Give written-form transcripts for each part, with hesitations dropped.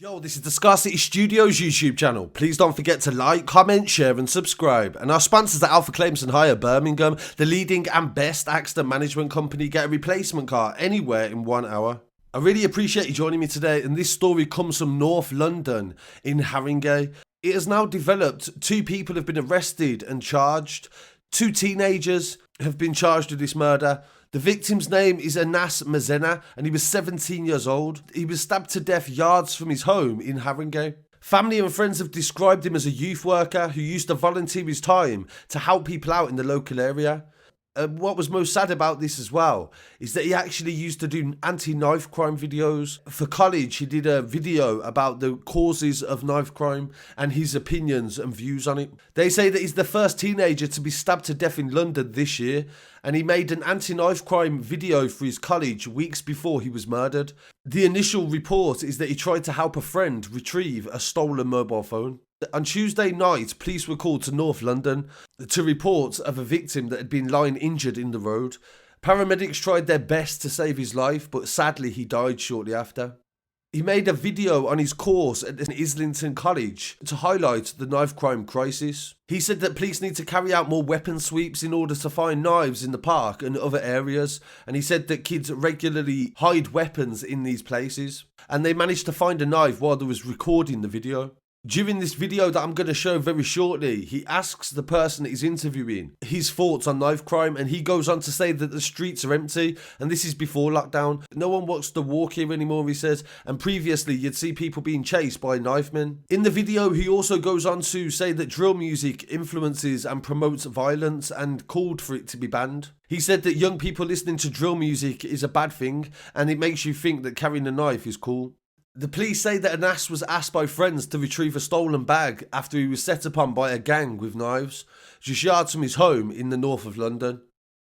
Yo, this is the Scarcity Studios YouTube channel. Please don't forget to like, comment, share and subscribe. And our sponsors at Alpha Claims and Hire Birmingham, the leading and best accident management company. Get a replacement car anywhere in 1 hour. I really appreciate you joining me today, and this story comes from North London in Haringey. It has now developed 2 people have been arrested and charged. 2 teenagers have been charged with this murder. The victim's name is Mezenner, and he was 17 years old. He was stabbed to death yards from his home in Haringey. Family and friends have described him as a youth worker who used to volunteer his time to help people out in the local area. What was most sad about this as well is that he actually used to do anti-knife crime videos. For college, he did a video about the causes of knife crime and his opinions and views on it. They say that he's the first teenager to be stabbed to death in London this year, and he made an anti-knife crime video for his college weeks before he was murdered. The initial report is that he tried to help a friend retrieve a stolen mobile phone. On Tuesday night, police were called to North London to report of a victim that had been lying injured in the road. Paramedics tried their best to save his life, but sadly he died shortly after. He made a video on his course at Islington College to highlight the knife crime crisis. He said that police need to carry out more weapon sweeps in order to find knives in the park and other areas, and he said that kids regularly hide weapons in these places, and they managed to find a knife while they was recording the video. During this video that I'm going to show very shortly, he asks the person that he's interviewing his thoughts on knife crime, and he goes on to say that the streets are empty, and this is before lockdown. No one wants to walk here anymore, he says, and previously you'd see people being chased by knifemen. In the video, he also goes on to say that drill music influences and promotes violence and called for it to be banned. He said that young people listening to drill music is a bad thing, and it makes you think that carrying a knife is cool. The police say that Anas was asked by friends to retrieve a stolen bag after he was set upon by a gang with knives, just yards from his home in the north of London.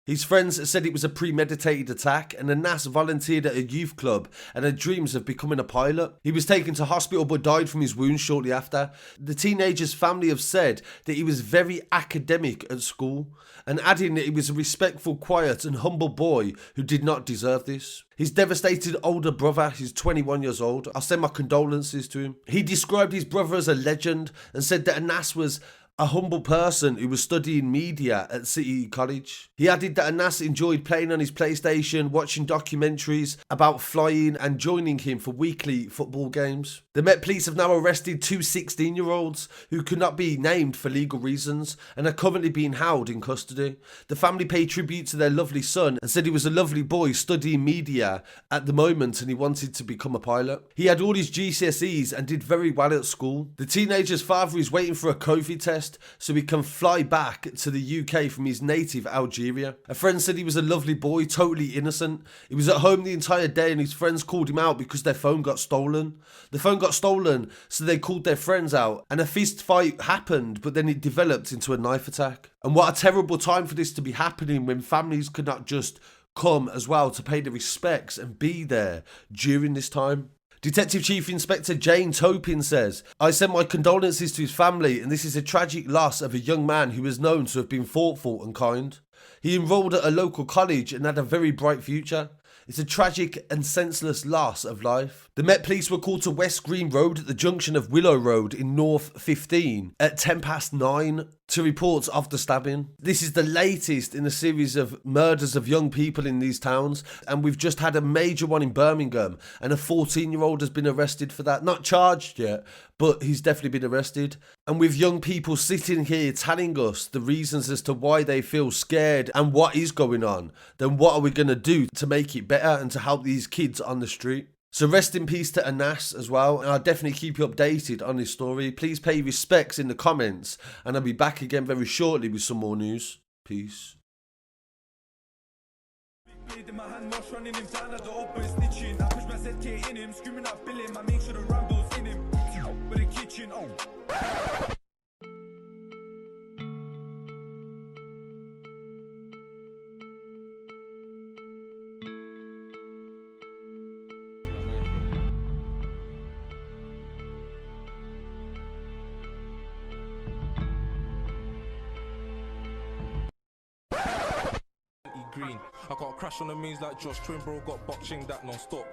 His friends said it was a premeditated attack, and Anas volunteered at a youth club and had dreams of becoming a pilot. He was taken to hospital but died from his wounds shortly after. The teenager's family have said that he was very academic at school, and adding that he was a respectful, quiet and humble boy who did not deserve this. His devastated older brother, who's 21 years old, I send my condolences to him. He described his brother as a legend and said that Anas was a humble person who was studying media at City College. He added that Anas enjoyed playing on his PlayStation, watching documentaries about flying and joining him for weekly football games. The Met Police have now arrested 2 16-year-olds who could not be named for legal reasons and are currently being held in custody. The family paid tribute to their lovely son and said he was a lovely boy studying media at the moment and he wanted to become a pilot. He had all his GCSEs and did very well at school. The teenager's father is waiting for a COVID test so he can fly back to the UK from his native Algeria. A friend said he was a lovely boy, totally innocent. He was at home the entire day and his friends called him out because their phone got stolen. The phone got stolen, so they called their friends out and a fist fight happened, but then it developed into a knife attack. And what a terrible time for this to be happening when families could not just come as well to pay their respects and be there during this time. Detective Chief Inspector Jane Topin says, I send my condolences to his family, and this is a tragic loss of a young man who is known to have been thoughtful and kind. He enrolled at a local college and had a very bright future. It's a tragic and senseless loss of life. The Met Police were called to West Green Road at the junction of Willow Road in North 15 at 9:10 to report of the stabbing. This is the latest in a series of murders of young people in these towns, and we've just had a major one in Birmingham, and a 14-year-old has been arrested for that. Not charged yet, but he's definitely been arrested. And with young people sitting here telling us the reasons as to why they feel scared and what is going on, then what are we going to do to make it better and to help these kids on the street? So rest in peace to Anas as well, and I'll definitely keep you updated on this story. Please pay respects in the comments, and I'll be back again very shortly with some more news. Peace. green. I got a crash on the mains like Josh Twimbro, got boxing that non-stop.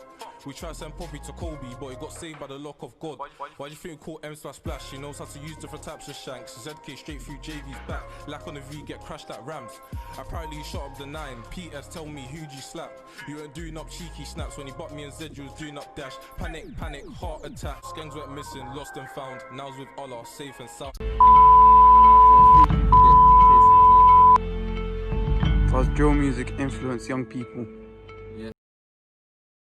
We tried to send Poppy to Kobe, but he got saved by the luck of God. Why do you think we call M Splash? He knows how to use different types of shanks. ZK straight through JV's back. Lack on the V, get crashed at Rams. Apparently he shot up the 9. PS tell me who'd you slap? You weren't doing up cheeky snaps. When he butt me and Zed, you was doing up dash. Panic, heart attack. Skangs went missing, lost and found. Now's with Allah, safe and sound. Does drill music influence young people?